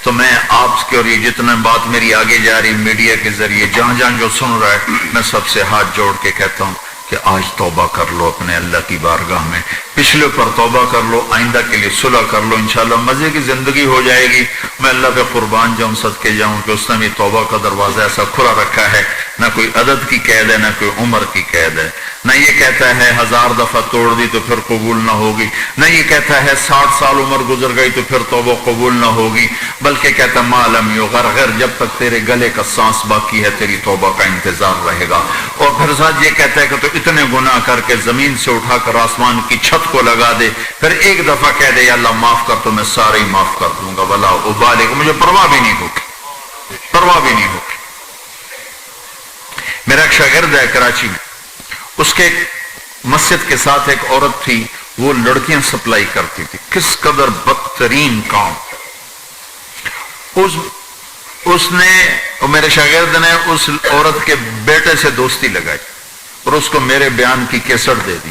تو میں آپ کے اور یہ جتنا بات میری آگے جا رہی میڈیا کے ذریعے جہاں جہاں جو سن رہا ہے، میں سب سے ہاتھ جوڑ کے کہتا ہوں کہ آج توبہ کر لو اپنے اللہ کی بارگاہ میں، پچھلے پر توبہ کر لو، آئندہ کے لیے صلح کر لو، انشاءاللہ مزے کی زندگی ہو جائے گی۔ میں اللہ پہ قربان جاؤں، صدقے جاؤں کہ اس نے بھی توبہ کا دروازہ ایسا کھلا رکھا ہے، نہ کوئی عدد کی قید ہے، نہ کوئی عمر کی قید ہے، نہ یہ کہتا ہے 1000 دفعہ توڑ دی تو پھر قبول نہ ہوگی، نہ یہ کہتا ہے 60 سال عمر گزر گئی تو پھر توبہ قبول نہ ہوگی، بلکہ کہتا ما لم یغرغر، جب تک تیرے گلے کا سانس باقی ہے تیری توبہ کا انتظار رہے گا۔ اور پھر ساتھ یہ کہتا ہے کہ تو اتنے گناہ کر کے زمین سے اٹھا کر آسمان کی چھت کو لگا دے، پھر ایک دفعہ کہہ دے یا اللہ معاف کر تو میں سارے ہی معاف کر دوں گا، ولا ابالغ، مجھے پرواہ بھی نہیں ہوگی، پرواہ بھی نہیں ہوگی۔ میرا ایک شاگرد ہے کراچی میں، اس کے مسجد کے ساتھ ایک عورت تھی، وہ لڑکیاں سپلائی کرتی تھی، کس قدر بدترین کام۔ اس نے، میرے شاگرد نے اس عورت کے بیٹے سے دوستی لگائی اور اس کو میرے بیان کی کیسٹ دے دی۔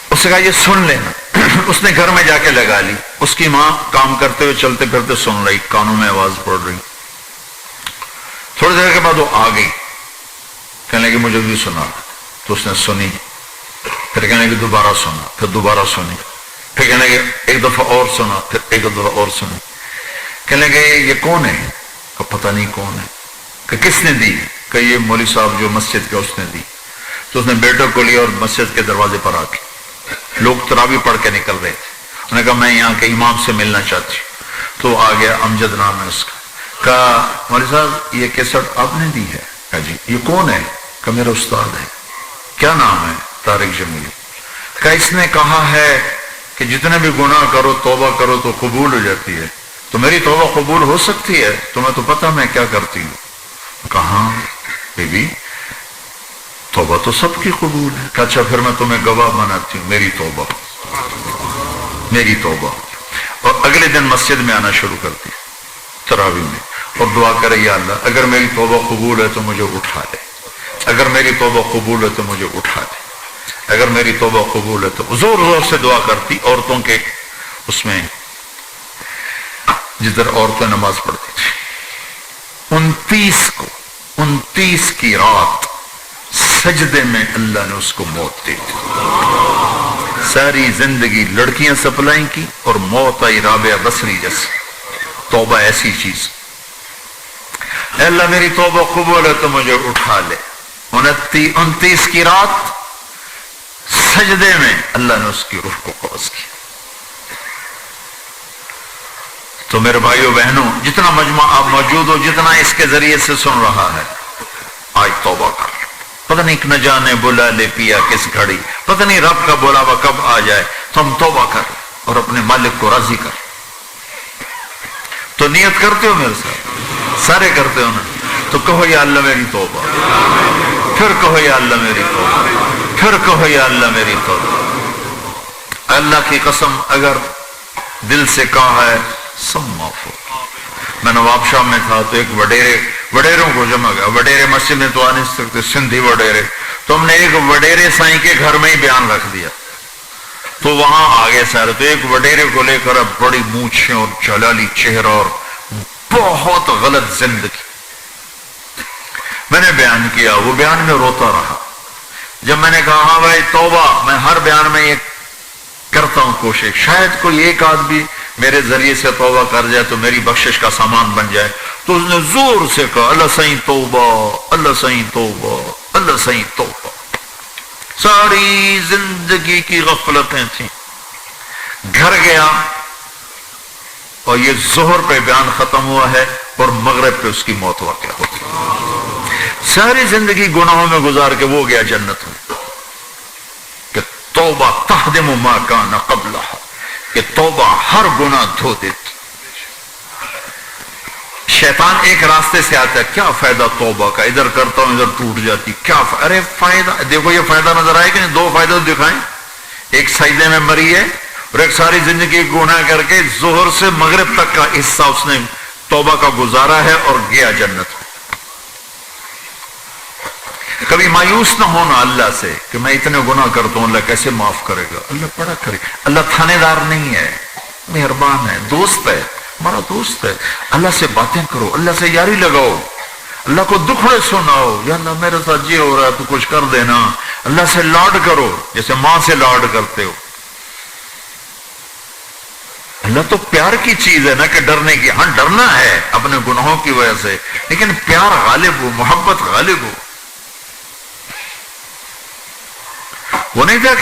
اس نے کہا یہ سن لینا۔ اس نے گھر میں جا کے لگا لی، اس کی ماں کام کرتے ہوئے چلتے پھرتے سن رہی، کانوں میں آواز پڑ رہی۔ تھوڑی دیر کے بعد وہ آ گئی، کہنے لگی مجھے بھی سنا، تو اس نے سنی، پھر کہنے لگی دوبارہ سنا، پھر دوبارہ سنی، پھر کہنے لگی ایک دفعہ اور سنا، پھر ایک دفعہ اور سنی۔ کہنے لگے یہ کون ہے؟ کہ پتہ نہیں کون ہے۔ کہ کس نے دی؟ کہ یہ مولوی صاحب جو مسجد کے اس نے دی۔ تو اس نے بیٹے کو لیا اور مسجد کے دروازے پر آ کے، لوگ تراویح پڑھ کے نکل رہے تھے، انہوں نے کہا میں یہاں کے امام سے ملنا چاہتی ہوں۔ تو آ گیا، امجد نام ہے اس کا، کہا مولوی صاحب یہ کیسٹ آپ نے دی ہے؟ کہا جی۔ یہ کون ہے؟ کہ میرا استاد ہے۔ کیا نام ہے؟ طارق جمیل۔ کہ اس نے کہا ہے کہ جتنے بھی گناہ کرو توبہ کرو تو قبول ہو جاتی ہے، تو میری توبہ قبول ہو سکتی ہے؟ تمہیں تو پتہ میں کیا کرتی ہوں۔ کہاں بی بی توبہ تو سب کی قبول ہے۔ کہ اچھا پھر میں تمہیں گواہ بناتی ہوں، میری توبہ، میری توبہ۔ اور اگلے دن مسجد میں آنا شروع کرتی تراویح میں، اور دعا کرے یا اللہ اگر میری توبہ قبول ہے تو مجھے اٹھا لے، اگر میری توبہ قبول ہے تو مجھے اٹھا لے، اگر میری توبہ قبول ہے تو زور زور سے دعا کرتی۔ عورتوں کے اس میں جدھر عورتیں نماز پڑھتی تھی، 29 کی رات سجدے میں اللہ نے اس کو موت دے دی۔ ساری زندگی لڑکیاں سپلائی کی اور موت آئی رابعہ بصری جیسی۔ توبہ ایسی چیز، اے اللہ میری توبہ قبول ہے تو مجھے اٹھا لے۔ 29 کی رات سجدے میں اللہ نے اس کی روح کو قبض کیا۔ تو میرے بھائیو بہنوں، جتنا مجمع آپ موجود ہو، جتنا اس کے ذریعے سے سن رہا ہے، آج توبہ کر لو۔ پتہ نہیں نہ جانے بلا لے پیا کس گھڑی، پتہ نہیں رب کا بلاوا کب آ جائے، تو ہم توبہ کر اور اپنے مالک کو راضی کر۔ تو نیت کرتے ہو میرے ساتھ؟ سارے کرتے ہو نا؟ تو کہو یا اللہ میری توبہ، پھر کہو یا اللہ میری توبہ، پھر کہو یا اللہ میری توبہ۔ اللہ کی قسم اگر دل سے کہا ہے سب معاف ہو۔ میں نواب شاہ میں تھا تو ایک وڈیروں کو جمع گیا، وڈیرے مسجد میں تو آ نہیں سکتے، سندھی وڈیرے، تو ہم نے ایک وڈیرے سائیں کے گھر میں ہی بیان رکھ دیا، تو وہاں آگے سارے، تو ایک وڈیرے کو لے کر اب بڑی مونچھیں اور جلالی چہرہ اور بہت غلط زندگی، میں نے بیان کیا، وہ بیان میں روتا رہا۔ جب میں نے کہا ہاں بھائی توبہ، میں ہر بیان میں یہ کرتا ہوں کوشش، شاید کوئی ایک آدمی میرے ذریعے سے توبہ کر جائے تو میری بخشش کا سامان بن جائے، تو اس نے زور سے کہا اللہ سائیں توبہ، اللہ سائیں توبہ، اللہ سائیں توبہ۔ ساری زندگی کی غفلتیں تھیں۔ گھر گیا اور یہ ظہر پہ بیان ختم ہوا ہے اور مغرب پہ اس کی موت واقع ہو گئی۔ ساری زندگی گناہوں میں گزار کے وہ گیا جنت میں، کہ توبہ تہدم ما کان قبلہا، کہ توبہ ہر گناہ دھو دیتی۔ شیطان ایک راستے سے آتا ہے، کیا فائدہ توبہ کا، ادھر کرتا ہوں ادھر ٹوٹ جاتی، کیا ارے فائدہ دیکھو، یہ فائدہ نظر آئے کہ نہیں؟ دو فائدہ دکھائیں، ایک سجدے میں مری ہے اور ایک ساری زندگی گناہ کر کے ظہر سے مغرب تک کا حصہ اس نے توبہ کا گزارا ہے اور گیا جنت۔ کبھی مایوس نہ ہونا اللہ سے کہ میں اتنے گناہ کرتا ہوں، اللہ کیسے معاف کرے گا، اللہ بڑا کرے، اللہ تھانے دار نہیں ہے، مہربان ہے، دوست ہے، ہمارا دوست ہے. اللہ سے باتیں کرو، اللہ سے یاری لگاؤ، اللہ کو دکھڑے سناؤ. یا اللہ میرے ساتھ یہ ہو رہا ہے تو کچھ کر دینا. اللہ سے لاڈ کرو جیسے ماں سے لاڈ کرتے ہو. اللہ تو پیار کی چیز ہے نا کہ ڈرنے کی. ہاں ڈرنا ہے اپنے گناہوں کی وجہ سے، لیکن پیار غالب ہو، محبت غالب ہو. وہ نہیں تھا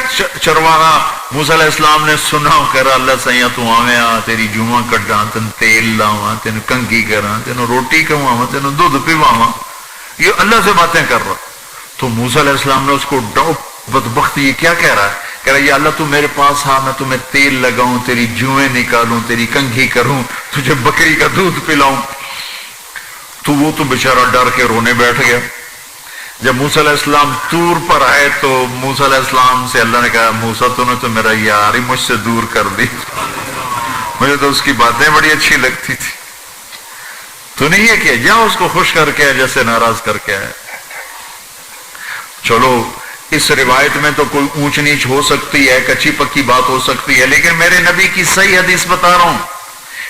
چرواہا موسیٰ علیہ السلام نے سنا کہہ رہا اللہ سیاں تو آویں تیری جوواں کڈاں، تین تیل لاواں، تین کنگھی کراں، تین روٹی کھواواں، تین دودھ پیواواں. یہ اللہ سے باتیں کر رہا. تو موسیٰ علیہ السلام نے اس کو بدبخت یہ کیا کہہ رہا ہے؟ کہہ رہا یا اللہ تو میرے پاس آ، میں تمہیں تیل لگاؤں، تیری جوئیں نکالوں، تیری کنگھی کروں، تجھے بکری کا دودھ پلاؤں. تو وہ تو بیچارہ ڈر کے رونے بیٹھ گیا. جب موسیٰ علیہ السلام طور پر آئے تو موسیٰ علیہ السلام سے اللہ نے کہا موسیٰ تو نے تو میرا یار ہی مجھ سے دور کر دی، مجھے تو اس کی باتیں بڑی اچھی لگتی تھی. تو نہیں یہ کیا جا اس کو خوش کر کے جیسے ناراض کر کے آئے. چلو اس روایت میں تو کوئی اونچ نیچ ہو سکتی ہے، کچی پکی بات ہو سکتی ہے، لیکن میرے نبی کی صحیح حدیث بتا رہا ہوں.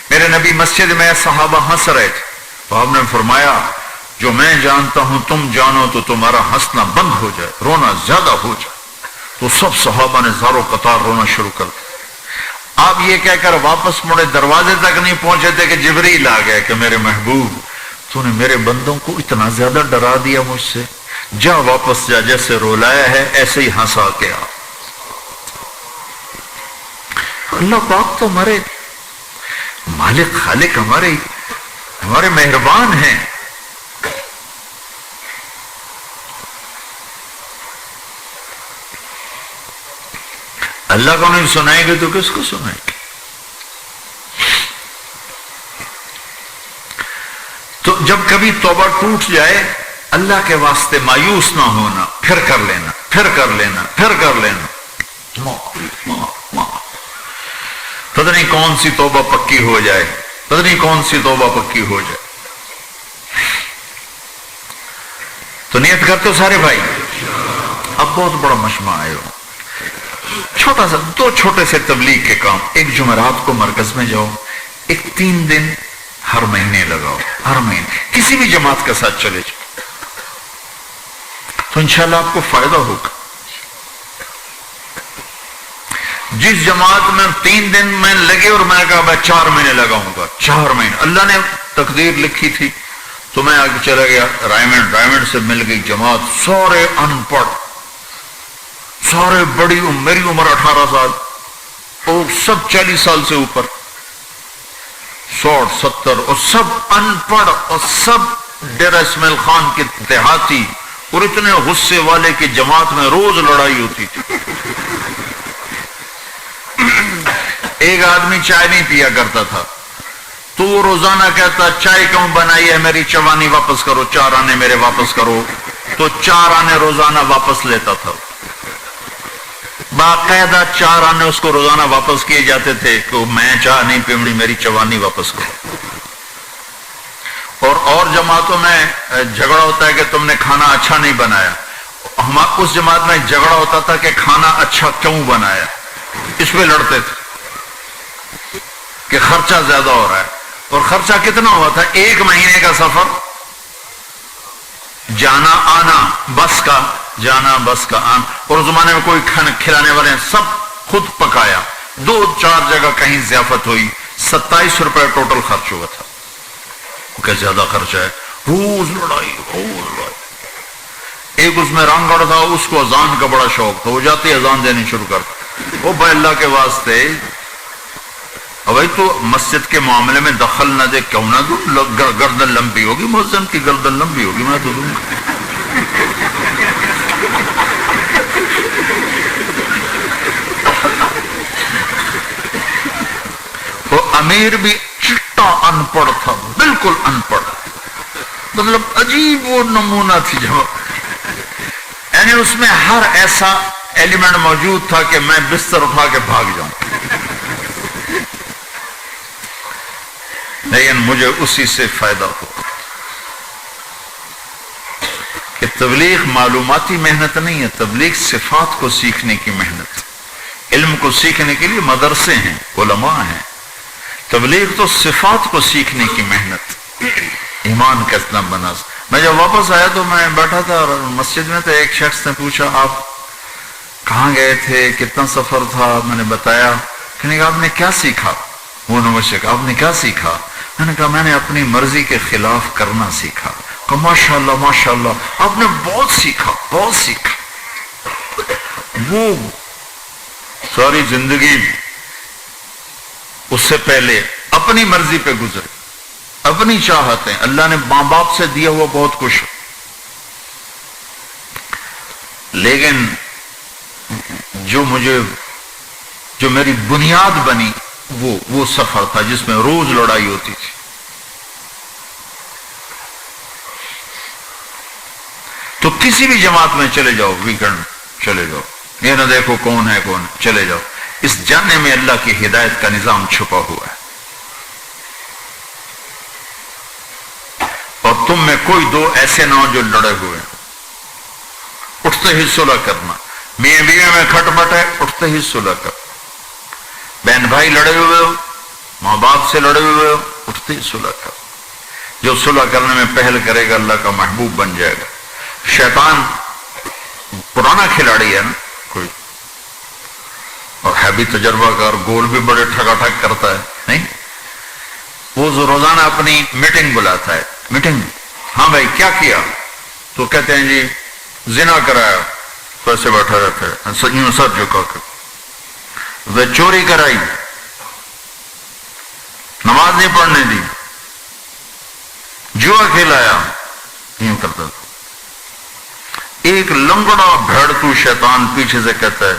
میرے نبی مسجد میں صحابہ ہنس رہے تھے تو آپ نے فرمایا جو میں جانتا ہوں تم جانو تو تمہارا ہنسنا بند ہو جائے، رونا زیادہ ہو جائے. تو سب صحابہ نے زارو قطار رونا شروع کر دیا. آپ یہ کہہ کر واپس مڑے، دروازے تک نہیں پہنچے تھے کہ جبریل آ گئے کہ میرے محبوب تو نے میرے بندوں کو اتنا زیادہ ڈرا دیا مجھ سے، جا واپس جا، جیسے رولایا ہے ایسے ہی ہنسا کے آ. اللہ پاک تو ہمارے مالک خالق ہمارے مہربان ہیں. اللہ کو نہیں سنائیں گے تو کس کو سنائیں گے؟ تو جب کبھی توبہ ٹوٹ جائے اللہ کے واسطے مایوس نہ ہونا، پھر کر لینا، پھر کر لینا، پھر کر لینا. پتہ نہیں کون سی توبہ پکی ہو جائے، پتہ نہیں کون سی توبہ پکی ہو جائے. تو نیت کرتے ہو سارے بھائی؟ اب بہت بڑا مجمع آئے ہو. چھوٹا سا دو چھوٹے سے تبلیغ کے کام. ایک جمعرات کو مرکز میں جاؤ، ایک 3 دن ہر مہینے لگاؤ، ہر مہینے کسی بھی جماعت کے ساتھ چلے جاؤ تو انشاءاللہ آپ کو فائدہ ہوگا. جس جماعت میں 3 دن میں لگے اور میں نے کہا میں 4 مہینے لگاؤں گا، 4 مہینے اللہ نے تقدیر لکھی تھی تو میں آگے چلا گیا. رائمنڈ سے مل گئی جماعت، سارے ان پڑھ، سارے بڑی میری عمر 18 سال اور سب 40 سال سے اوپر، 60 70 اور سب ان پڑھ اور سب ڈیرہ اسماعیل خان کے دیہاتی اور اتنے غصے والے کی جماعت میں روز لڑائی ہوتی تھی. ایک آدمی چائے نہیں پیا کرتا تھا تو وہ روزانہ کہتا چائے کیوں بنائی ہے، میری چوانی واپس کرو، 4 آنے میرے واپس کرو. تو 4 آنے روزانہ واپس لیتا تھا. باقاعدہ 4 آنے اس کو روزانہ واپس کیے جاتے تھے کہ میں چائے نہیں پیمڑی، میری چوانی واپس کرو. اور جماعتوں میں جھگڑا ہوتا ہے کہ تم نے کھانا اچھا نہیں بنایا. اس جماعت میں جھگڑا ہوتا تھا کہ کھانا اچھا کیوں بنایا، اس پہ لڑتے تھے کہ خرچہ زیادہ ہو رہا ہے. اور خرچہ کتنا ہوا تھا؟ 1 مہینے کا سفر، جانا آنا بس کا، جانا بس کا آنا. اور اس زمانے میں کوئی کھلانے والے سب خود پکایا. 2-4 جگہ کہیں ضیافت ہوئی، 27 روپے ٹوٹل خرچ ہوا تھا. کہ زیادہ خرچہ ہے، روز لڑائی، روز لڑائی. ایک اس میں رانگڑ تھا، اس کو اذان کا بڑا شوق تھا، وہ جاتے اذان دینی شروع کرتا. وہ بھائی اللہ کے واسطے بھائی تو مسجد کے معاملے میں دخل نہ دے، کیوں نہ دوں؟ گردن لمبی ہوگی، مؤذن کی گردن لمبی ہوگی، میں تو دوں گا. وہ امیر بھی چٹا ان پڑھ تھا، بالکل ان پڑھ، مطلب عجیب وہ نمونہ تھی جب، یعنی اس میں ہر ایسا ایلیمنٹ موجود تھا کہ میں بستر اٹھا کے بھاگ جاؤں. لیکن مجھے اسی سے فائدہ ہو کہ تبلیغ معلوماتی محنت نہیں ہے، تبلیغ صفات کو سیکھنے کی محنت. علم کو سیکھنے کے لیے مدرسے ہیں، علماء ہیں، تبلیغ تو صفات کو سیکھنے کی محنت، ایمان کتنا بنا۔ میں جب واپس آیا تو میں بیٹھا تھا اور مسجد میں تو ایک شخص نے پوچھا آپ کہاں گئے تھے، کتنا سفر تھا؟ میں نے بتایا۔ کہنے کہ آپ نے کیا سیکھا؟ وہ نے مجھ سے کہا آپ نے کیا سیکھا؟ میں نے کہا میں نے اپنی مرضی کے خلاف کرنا سیکھا۔ کہا ماشاءاللہ ماشاءاللہ، آپ نے بہت سیکھا بہت سیکھا۔ وہ ساری زندگی اس سے پہلے اپنی مرضی پہ گزرے، اپنی چاہتیں، اللہ نے ماں باپ سے دیا ہوا بہت کچھ، لیکن جو میری بنیاد بنی وہ سفر تھا جس میں روز لڑائی ہوتی تھی۔ تو کسی بھی جماعت میں چلے جاؤ، ویکنڈ چلے جاؤ، یہ نہ دیکھو کون ہے کون، چلے جاؤ، اس جاننے میں اللہ کی ہدایت کا نظام چھپا ہوا ہے۔ اور تم میں کوئی دو ایسے نہ ہو جو لڑے ہوئے، اٹھتے ہی صلح کرنا۔ میاں بیوی میں کھٹ پٹ ہے، اٹھتے ہی صلح کر۔ بہن بھائی لڑے ہوئے ہو، ماں باپ سے لڑے ہوئے ہو، اٹھتے ہی صلح کر۔ جو صلح کرنے میں پہل کرے گا اللہ کا محبوب بن جائے گا۔ شیطان پرانا کھلاڑی ہے نا کوئی، اور ہے بھی تجربہ کار، گول بھی بڑے ٹھگا ٹھگ کرتا ہے، نہیں؟ وہ روزانہ اپنی میٹنگ بلاتا ہے، میٹنگ، ہاں بھائی کیا کیا؟ تو کہتے ہیں جی زنا کرایا، پیسے بیٹھا رہتا ہے سر جھکا کے۔ وہ چوری کرائی، نماز نہیں پڑھنے دی، جوا کھلایا، یوں کرتا تھا۔ ایک لنگڑا بھیڑتو شیطان پیچھے سے کہتا ہے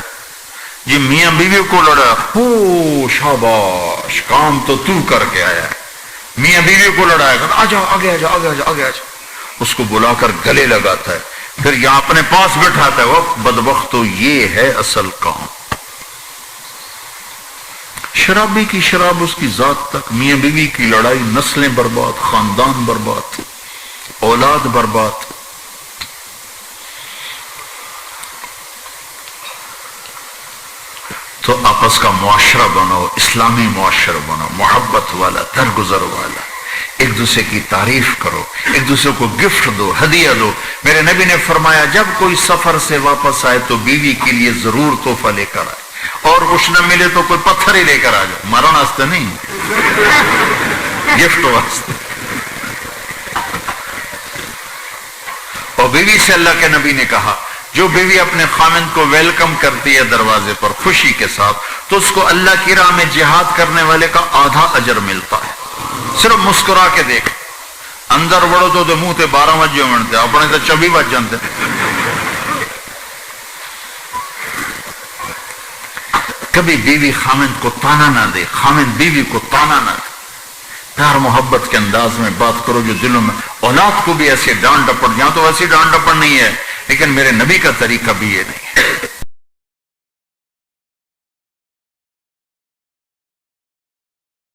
جی میاں بیوی کو لڑا، ہو شاباش، کام تو کر کے آیا ہے۔ میاں بیوی کو لڑایا، آجا آگے آجا آگے آجا آگے آجا، اس کو بلا کر گلے لگاتا ہے، پھر یہاں اپنے پاس بٹھاتا ہے۔ وہ بدبختو، یہ ہے اصل کام۔ شرابی کی شراب اس کی ذات تک، میاں بیوی کی لڑائی، نسلیں برباد، خاندان برباد، اولاد برباد۔ تو آپس کا معاشرہ بناؤ، اسلامی معاشرہ بناؤ، محبت والا، درگزر والا، ایک دوسرے کی تعریف کرو، ایک دوسرے کو گفٹ دو، ہدیہ دو۔ میرے نبی نے فرمایا جب کوئی سفر سے واپس آئے تو بیوی کے لیے ضرور تحفہ لے کر آئے، اور کچھ نہ ملے تو کوئی پتھر ہی لے کر آ جاؤ، مرن واسطے نہیں، گفٹ واسطے۔ اور بیوی سے اللہ کے نبی نے کہا جو بیوی اپنے خامند کو ویلکم کرتی ہے دروازے پر خوشی کے ساتھ، تو اس کو اللہ کی راہ میں جہاد کرنے والے کا آدھا اجر ملتا ہے۔ صرف مسکرا کے دیکھ، اندر بڑھو تو منہ تے 12 بجے بنتے، اپنے تو 24 بج جاتے۔ کبھی بیوی خامند کو تانا نہ دے، خامند بیوی کو تانا نہ دے، پیار محبت کے انداز میں بات کرو جو دلوں میں۔ اولاد کو بھی ایسے ڈانٹ ڈپٹ، یہاں تو ایسی ڈانٹ ڈپٹ نہیں ہے، لیکن میرے نبی کا طریقہ بھی یہ نہیں ہے۔